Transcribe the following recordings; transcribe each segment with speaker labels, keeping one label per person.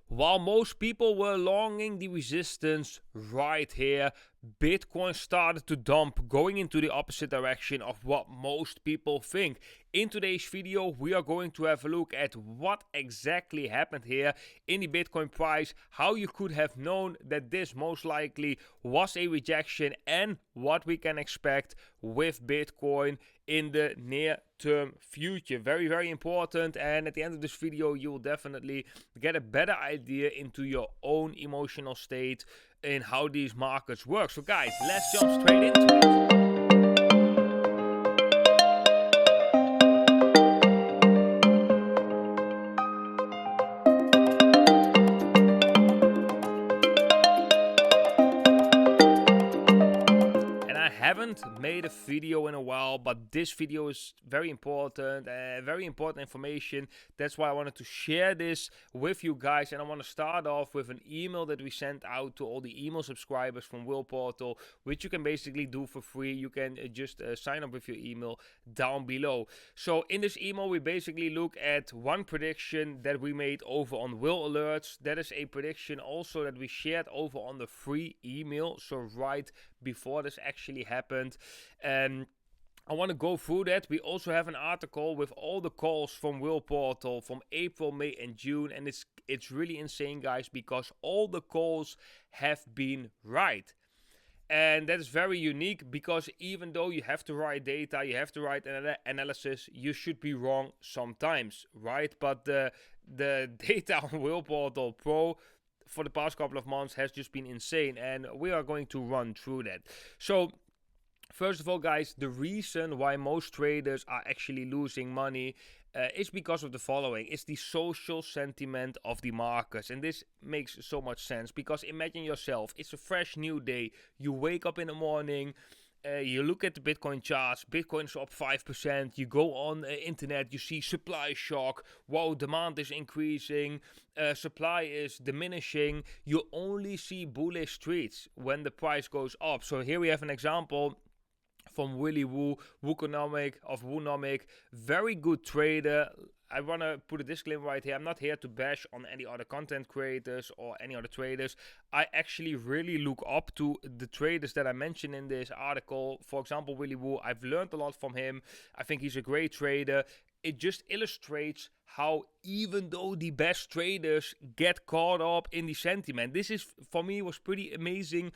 Speaker 1: While most people were longing the resistance right here, Bitcoin started to dump, going into the opposite direction of what most people think. In today's video, we are going to have a look at what exactly happened here in the Bitcoin price, how you could have known that this most likely was a rejection, and what we can expect with Bitcoin in the near term future. Very, very important. And at the end of this video, you will definitely get a better idea into your own emotional state in how these markets work. So guys, let's jump straight into it. Haven't made a video in a while, but this video is very important information. That's why I wanted to share this with you guys, and I want to start off with an email that we sent out to all the email subscribers from Will Portal, which you can basically do for free. You can just sign up with your email down below. So in this email, we basically look at one prediction that we made over on Will Alerts. That is a prediction also that we shared over on the free email, so right before this actually happened. And I want to go through that. We also have an article with all the calls from Will Portal from April, May and June, and it's really insane, guys, because all the calls have been right. And that is very unique, because even though you have to write data, you have to write analysis, you should be wrong sometimes, right? But the data on Will Portal Pro for the past couple of months has just been insane, and we are going to run through that. So first of all, guys, the reason why most traders are actually losing money is because of the following. It's the social sentiment of the markets, and this makes so much sense, because imagine yourself, it's a fresh new day, you wake up in the morning, you look at the Bitcoin charts, Bitcoin's up 5%, you go on the internet, you see supply shock, wow, demand is increasing, supply is diminishing, you only see bullish tweets when the price goes up. So here we have an example from Willy Woo, Woonomic, very good trader. I want to put a disclaimer right here. I'm not here to bash on any other content creators or any other traders. I actually really look up to the traders that I mentioned in this article. For example, Willy Woo, I've learned a lot from him. I think he's a great trader. It just illustrates how even though the best traders get caught up in the sentiment, this is, for me, was pretty amazing,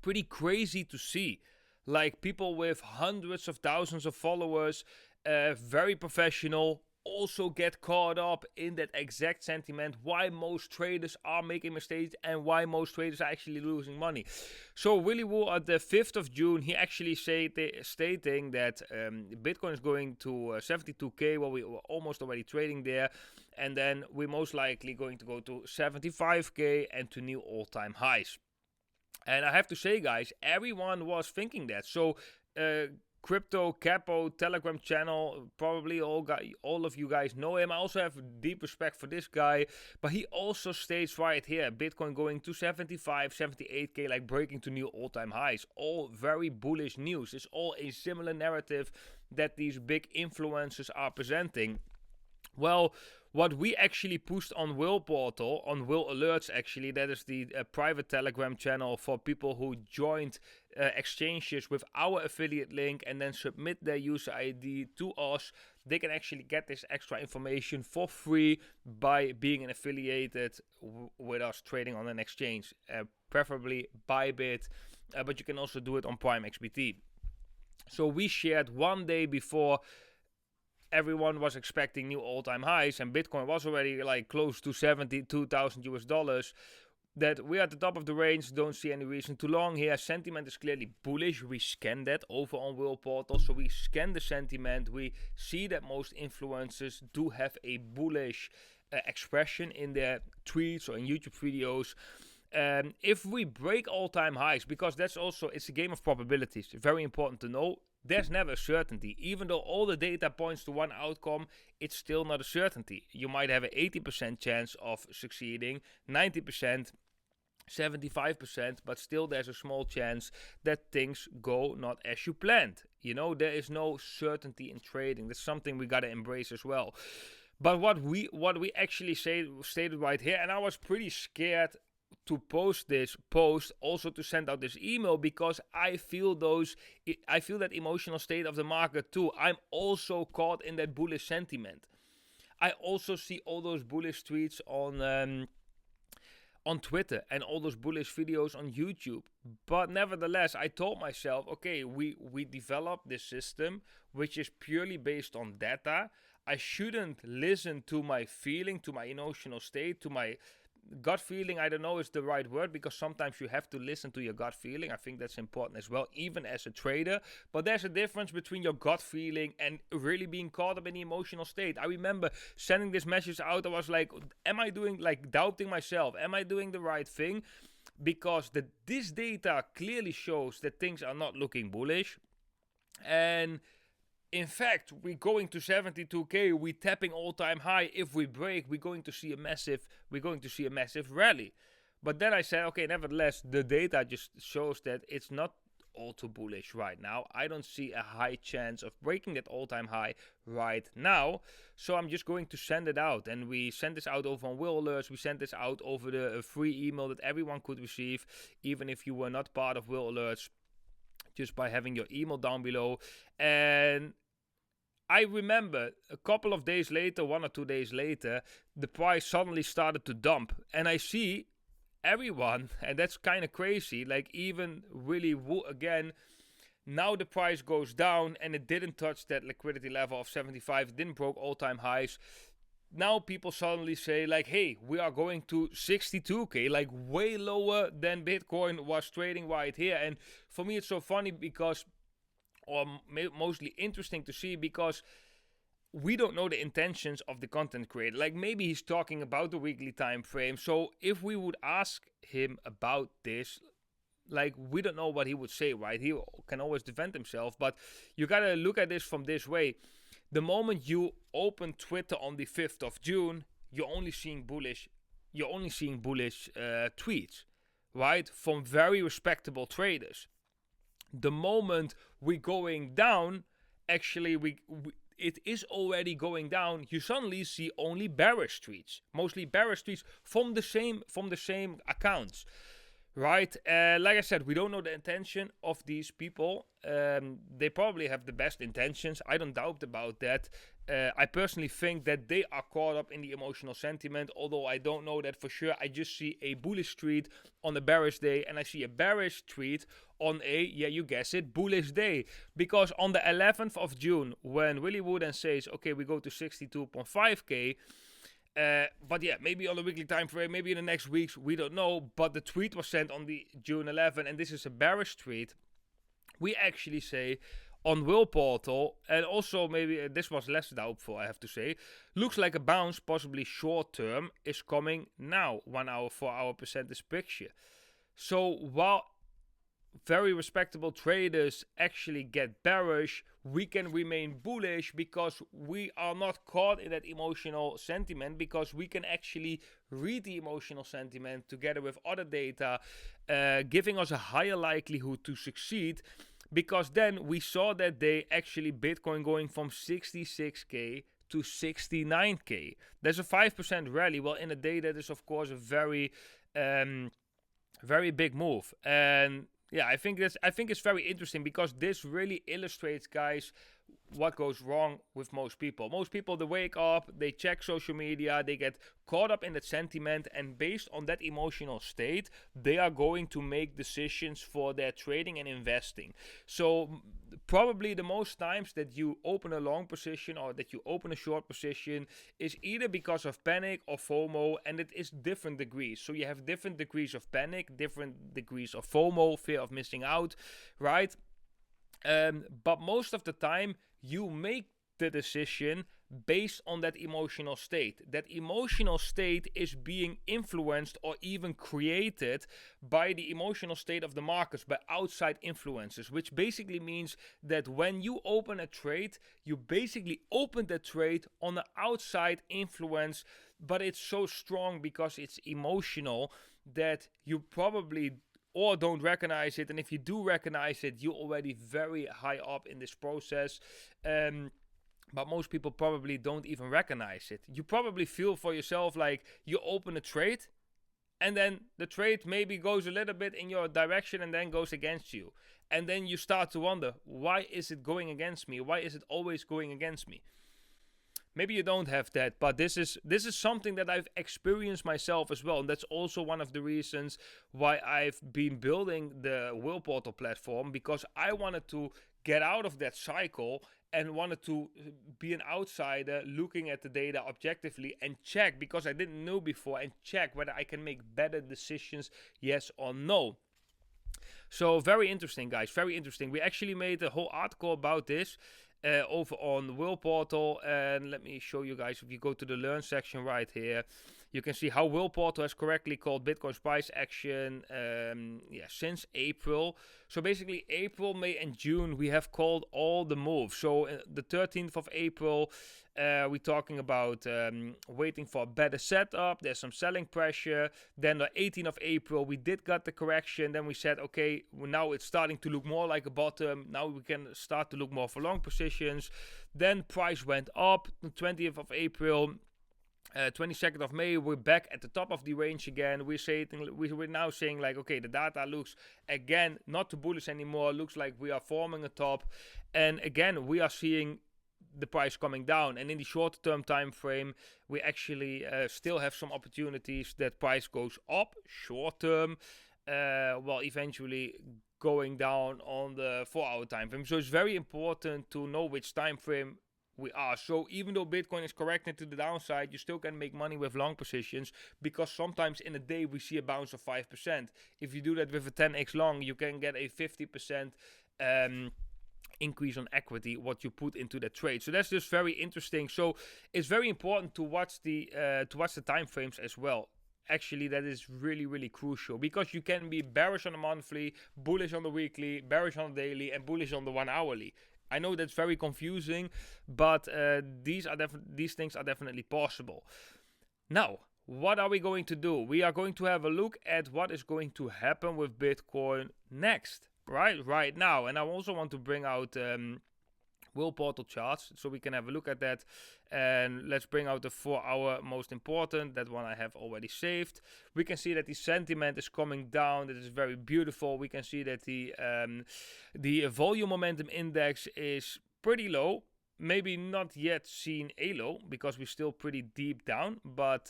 Speaker 1: pretty crazy to see. Like, people with hundreds of thousands of followers, very professional, also get caught up in that exact sentiment, why most traders are making mistakes and why most traders are actually losing money. So Willy Woo, at the 5th of June, he actually stating that Bitcoin is going to 72k, well, we were almost already trading there, and then we're most likely going to go to 75k and to new all-time highs. And I have to say, guys, everyone was thinking that. So Crypto Capo Telegram channel, probably all of you guys know him. I also have deep respect for this guy, but he also states right here, Bitcoin going to 75, 78k, like breaking to new all-time highs. All very bullish news. It's all a similar narrative that these big influencers are presenting. Well, what we actually pushed on Will Portal, on Will Alerts actually, that is the private Telegram channel for people who joined exchanges with our affiliate link and then submit their user ID to us. They can actually get this extra information for free by being an affiliated with us trading on an exchange, preferably Bybit, but you can also do it on Prime XBT. So we shared one day before everyone was expecting new all-time highs and Bitcoin was already like close to 72,000 US dollars, that we're at the top of the range. Don't see any reason to long here. Sentiment is clearly bullish. We scan that over on Will Portal, so we scan the sentiment. We see that most influencers do have a bullish expression in their tweets or in YouTube videos. If we break all-time highs, because that's also, it's a game of probabilities, very important to know. There's never a certainty. Even though all the data points to one outcome, it's still not a certainty. You might have an 80% chance of succeeding, 90%, 75%, but still there's a small chance that things go not as you planned. You know, there is no certainty in trading. That's something we gotta embrace as well. But what we actually stated right here, and I was pretty scared to post this post, also to send out this email, because I feel that emotional state of the market too. I'm also caught in that bullish sentiment. I also see all those bullish tweets on Twitter and all those bullish videos on YouTube. But nevertheless, I told myself, okay, we developed this system which is purely based on data. I shouldn't listen to my feeling, to my emotional state, to my gut feeling. I don't know is the right word, because sometimes you have to listen to your gut feeling. I think that's important as well, even as a trader. But there's a difference between your gut feeling and really being caught up in the emotional state. I remember sending this message out. I was like, am I doing, like, doubting myself? Am I doing the right thing? Because this data clearly shows that things are not looking bullish. And in fact, we're going to 72k. We're tapping all-time high. If we break, we're going to see a massive rally. But then I said, okay, nevertheless, the data just shows that it's not all too bullish right now. I don't see a high chance of breaking that all-time high right now. So I'm just going to send it out. And we sent this out over on Will Alerts. We sent this out over the free email that everyone could receive, even if you were not part of Will Alerts, just by having your email down below. And I remember a couple of days later, 1 or 2 days later, the price suddenly started to dump. And I see everyone, and that's kind of crazy, like even really again, now the price goes down and it didn't touch that liquidity level of 75. It didn't broke all-time highs. Now people suddenly say, like, hey, we are going to 62k, like way lower than Bitcoin was trading right here. And for me, it's so funny because, or mostly interesting to see, because we don't know the intentions of the content creator. Like, maybe he's talking about the weekly time frame. So if we would ask him about this, like, we don't know what he would say, right? He can always defend himself, but you gotta look at this from this way. The moment you open Twitter on the 5th of June, you're only seeing bullish tweets, right? From very respectable traders. The moment we're going down, actually it is already going down, you suddenly see only bearish tweets, mostly bearish tweets from the same accounts. Right, like I said, we don't know the intention of these people. They probably have the best intentions. I don't doubt about that. I personally think that they are caught up in the emotional sentiment, although I don't know that for sure. I just see a bullish tweet on a bearish day, and I see a bearish tweet on a, yeah, you guess it, bullish day. Because on the 11th of June, when Willie Wooden says, okay, we go to 62.5k, but yeah, maybe on the weekly time frame, maybe in the next weeks, we don't know. But the tweet was sent on the June 11, and this is a bearish tweet. We actually say on Will Portal, and also maybe this was less doubtful, I have to say, looks like a bounce, possibly short term, is coming now, 1 hour, 4 hour percentage picture. So while very respectable traders actually get bearish, we can remain bullish because we are not caught in that emotional sentiment, because we can actually read the emotional sentiment together with other data, giving us a higher likelihood to succeed. Because then we saw that day actually Bitcoin going from 66k to 69k. There's a 5% rally. Well, in a day that is of course a very big move. And yeah, I think it's very interesting, because this really illustrates, guys, what goes wrong with most people. Most people, they wake up, they check social media, they get caught up in that sentiment, and based on that emotional state, they are going to make decisions for their trading and investing. So probably the most times that you open a long position or that you open a short position is either because of panic or FOMO, and it is different degrees. So you have different degrees of panic, different degrees of FOMO, fear of missing out, right? But most of the time you make the decision based on that emotional state. That emotional state is being influenced or even created by the emotional state of the markets, by outside influences, which basically means that when you open a trade, you basically open the trade on the outside influence, but it's so strong because it's emotional that you probably or don't recognize it. And if you do recognize it, you're already very high up in this process. but most people probably don't even recognize it. You probably feel for yourself like you open a trade and then the trade maybe goes a little bit in your direction and then goes against you. And then you start to wonder, why is it going against me? Why is it always going against me? Maybe you don't have that, but this is something that I've experienced myself as well. And that's also one of the reasons why I've been building the Will Portal platform, because I wanted to get out of that cycle and wanted to be an outsider looking at the data objectively and check, because I didn't know before, and check whether I can make better decisions, yes or no. So very interesting, guys, very interesting. We actually made a whole article about this over on Will Portal, and let me show you guys. If you go to the learn section right here, you can see how Will Portal has correctly called Bitcoin's price action since April. So basically April, May and June we have called all the moves. So the 13th of April we're talking about waiting for a better setup. There's some selling pressure. Then the 18th of April we did get the correction. Then we said, okay, now it's starting to look more like a bottom. Now we can start to look more for long positions. Then price went up. The 20th of April, 22nd of May, we're back at the top of the range again. We're now saying like, okay, the data looks again not too bullish anymore. Looks like we are forming a top, and again we are seeing the price coming down. And in the short term time frame, we actually still have some opportunities that price goes up short term, while eventually going down on the 4-hour time frame. So it's very important to know which time frame we are. So even though Bitcoin is correcting to the downside, you still can make money with long positions, because sometimes in a day we see a bounce of 5%. If you do that with a 10x long, you can get a 50% increase on equity what you put into the trade. So that's just very interesting. So it's very important to watch the time frames as well. Actually, that is really, really crucial, because you can be bearish on the monthly, bullish on the weekly, bearish on the daily, and bullish on the 1 hourly. I know that's very confusing, but these things are definitely possible. Now, what are we going to do? We are going to have a look at what is going to happen with Bitcoin next, right now. And I also want to bring out Will Portal charts so we can have a look at that. And let's bring out the 4-hour most important. That one I have already saved. We can see that the sentiment is coming down. That is very beautiful. We can see that the volume momentum index is pretty low. Maybe not yet seen a low, because we're still pretty deep down, but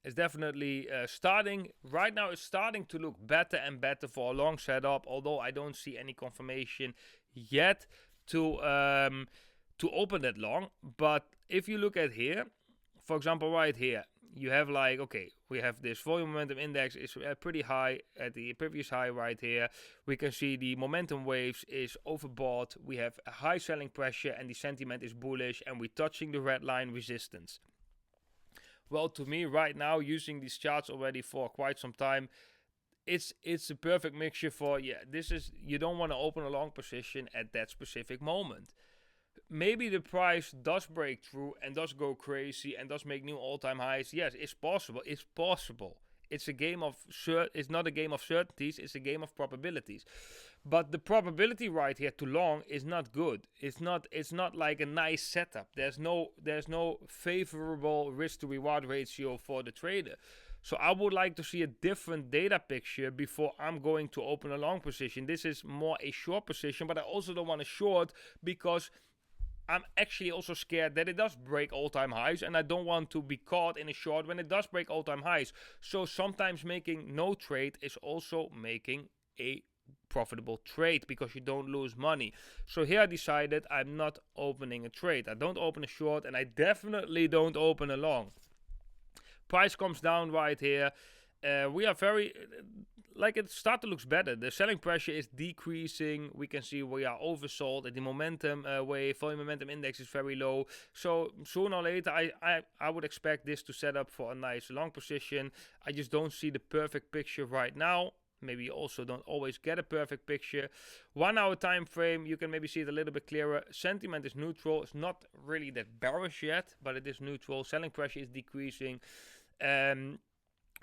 Speaker 1: it's definitely starting right now. It's starting to look better and better for a long setup, although I don't see any confirmation yet to open that long. But if you look at here, for example, right here, you have like, okay, we have this volume momentum index is pretty high at the previous high right here. We can see the momentum waves is overbought. We have a high selling pressure and the sentiment is bullish, and we're touching the red line resistance. Well, to me right now, using these charts already for quite some time, it's a perfect mixture for, you don't want to open a long position at that specific moment. Maybe the price does break through and does go crazy and does make new all-time highs. Yes, it's possible. It's possible. It's a game of it's not a game of certainties. It's a game of probabilities. But the probability right here to long is not good. It's not like a nice setup. There's no favorable risk to reward ratio for the trader. So I would like to see a different data picture before I'm going to open a long position. This is more a short position, but I also don't want to short, because I'm actually also scared that it does break all-time highs, and I don't want to be caught in a short when it does break all-time highs. So sometimes making no trade is also making a profitable trade, because you don't lose money. So here I decided I'm not opening a trade. I don't open a short, and I definitely don't open a long. Price comes down right here. We are very, like, it starts to look better. The selling pressure is decreasing. We can see we are oversold at the momentum wave. Volume momentum index is very low. So sooner or later, I would expect this to set up for a nice long position. I just don't see the perfect picture right now. Maybe you also don't always get a perfect picture. 1 hour time frame, you can maybe see it a little bit clearer. Sentiment is neutral. It's not really that bearish yet, but it is neutral. Selling pressure is decreasing.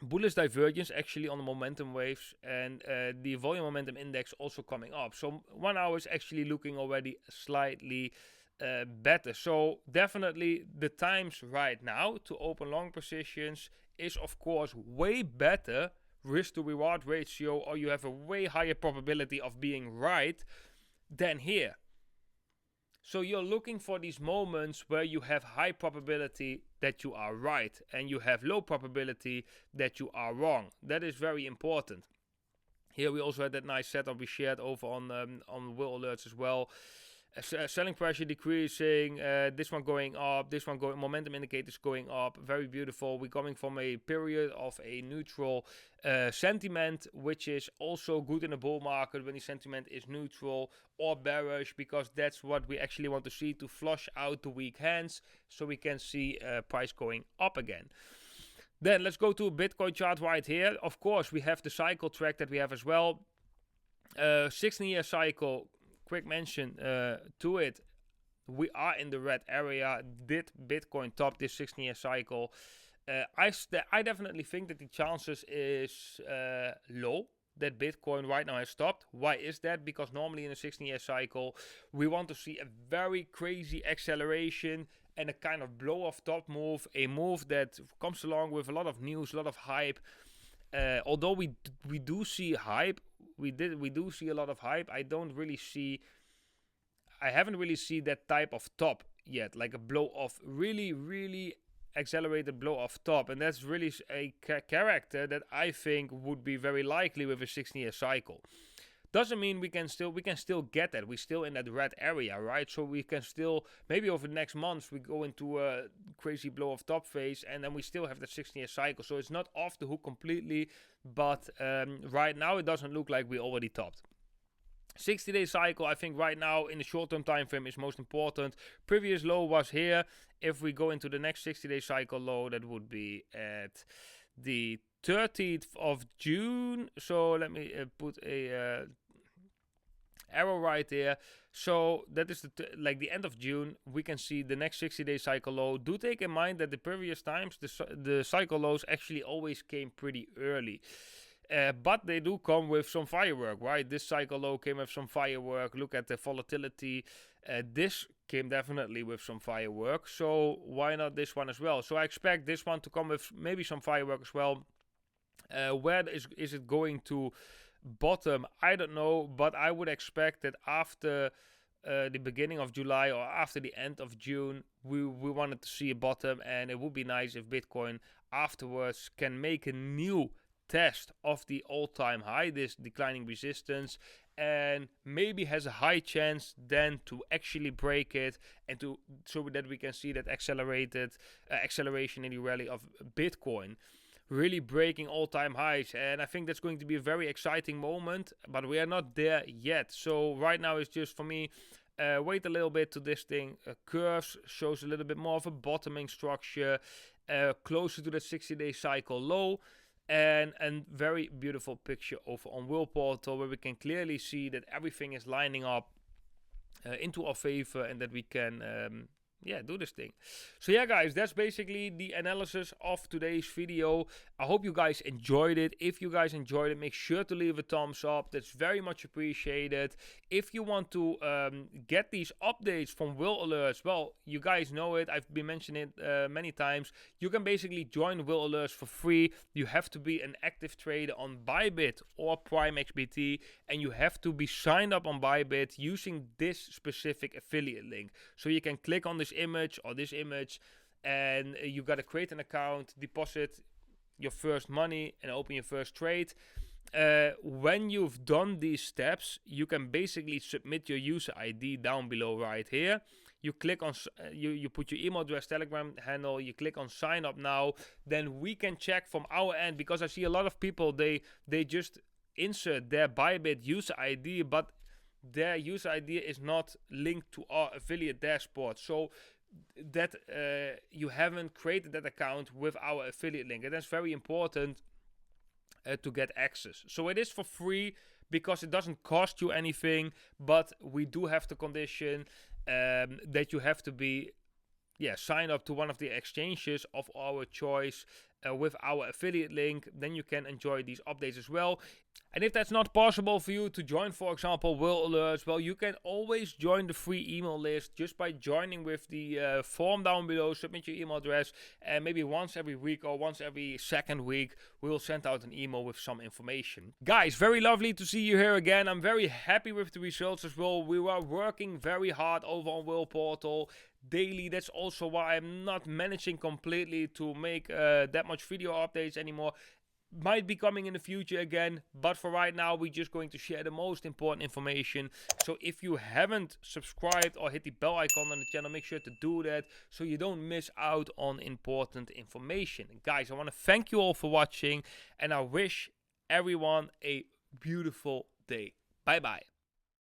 Speaker 1: Bullish divergence actually on the momentum waves, and the volume momentum index also coming up. So 1 hour is actually looking already slightly better. So definitely the times right now to open long positions is of course way better risk to reward ratio, or you have a way higher probability of being right than here. So you're looking for these moments where you have high probability that you are right and you have low probability that you are wrong. That is very important. Here we also had that nice setup we shared over on Will Alerts as well. Selling pressure decreasing, this one going up, this one going, momentum indicators going up, very beautiful. We're coming from a period of a neutral sentiment, which is also good in a bull market when the sentiment is neutral or bearish, because that's what we actually want to see to flush out the weak hands so we can see price going up again. Then let's go to a Bitcoin chart right here. Of course, we have the cycle track that we have as well. 16-year cycle. Quick mention to it, we are in the red area. Did Bitcoin top this 16-year cycle? I definitely think that the chances is low that Bitcoin right now has stopped. Why is that? Because normally in a 16-year cycle we want to see a very crazy acceleration and a kind of blow off top move, a move that comes along with a lot of news, a lot of hype. Although we do see hype, we do see a lot of hype. I haven't really seen that type of top yet, like a blow off, really accelerated blow off top, and that's really a character that I think would be very likely with a 16-year cycle. Doesn't mean we can still get that. We're still in that red area, right? So we can still, maybe over the next months, we go into a crazy blow off top phase, and then we still have that 16-year cycle. So it's not off the hook completely, but right now it doesn't look like we already topped. 60-day cycle, I think right now in the short-term time frame is most important. Previous low was here. If we go into the next 60-day cycle low, that would be at the 30th of June. So let me put a arrow right there. So that is like the end of June. We can see the next 60-day cycle low. Do take in mind that the previous times the cycle lows actually always came pretty early. But they do come with some firework, right? This cycle low came with some firework. Look at the volatility. This came definitely with some firework. So why not this one as well? So I expect this one to come with maybe some firework as well. Where is it going to bottom? I don't know, but I would expect that after the beginning of July or after the end of June, we wanted to see a bottom, and it would be nice if Bitcoin afterwards can make a new test of the all-time high, this declining resistance, and maybe has a high chance then to actually break it, and so that we can see that acceleration in the rally of Bitcoin, really breaking all-time highs. And I think that's going to be a very exciting moment, but we are not there yet. So right now it's just, for me, wait a little bit to this thing. Curves shows a little bit more of a bottoming structure, closer to the 60-day cycle low. And a very beautiful picture over on Will Portal, where we can clearly see that everything is lining up into our favor, and that we can do this thing. So yeah, guys, that's basically the analysis of today's video. I hope you guys enjoyed it. If you guys enjoyed it, make sure to leave a thumbs up. That's very much appreciated. If you want to get these updates from Will Alerts, well, you guys know it. I've been mentioning it many times. You can basically join Will Alerts for free. You have to be an active trader on Bybit or Prime XBT, and you have to be signed up on Bybit using this specific affiliate link. So you can click on this image or this image, and you got to create an account, deposit your first money, and open your first trade. When you've done these steps, you can basically submit your user ID down below right here. You click on you put your email address, Telegram handle, you click on sign up now. Then we can check from our end, because I see a lot of people, they just insert their Bybit user ID, but their user ID is not linked to our affiliate dashboard, so that you haven't created that account with our affiliate link, and that's very important to get access. So it is for free because it doesn't cost you anything, but we do have the condition that you have to be signed up to one of the exchanges of our choice, with our affiliate link, then you can enjoy these updates as well. And if that's not possible for you to join, for example, Will Alerts, well, you can always join the free email list just by joining with the form down below. Submit your email address, and maybe once every week or once every second week, we'll send out an email with some information. Guys, very lovely to see you here again. I'm very happy with the results as well. We were working very hard over on Will Portal daily. That's also why I'm not managing completely to make that much video updates anymore. Might be coming in the future again, but for right now we're just going to share the most important information. So if you haven't subscribed or hit the bell icon on the channel, make sure to do that so you don't miss out on important information. And guys, I want to thank you all for watching, and I wish everyone a beautiful day. Bye bye.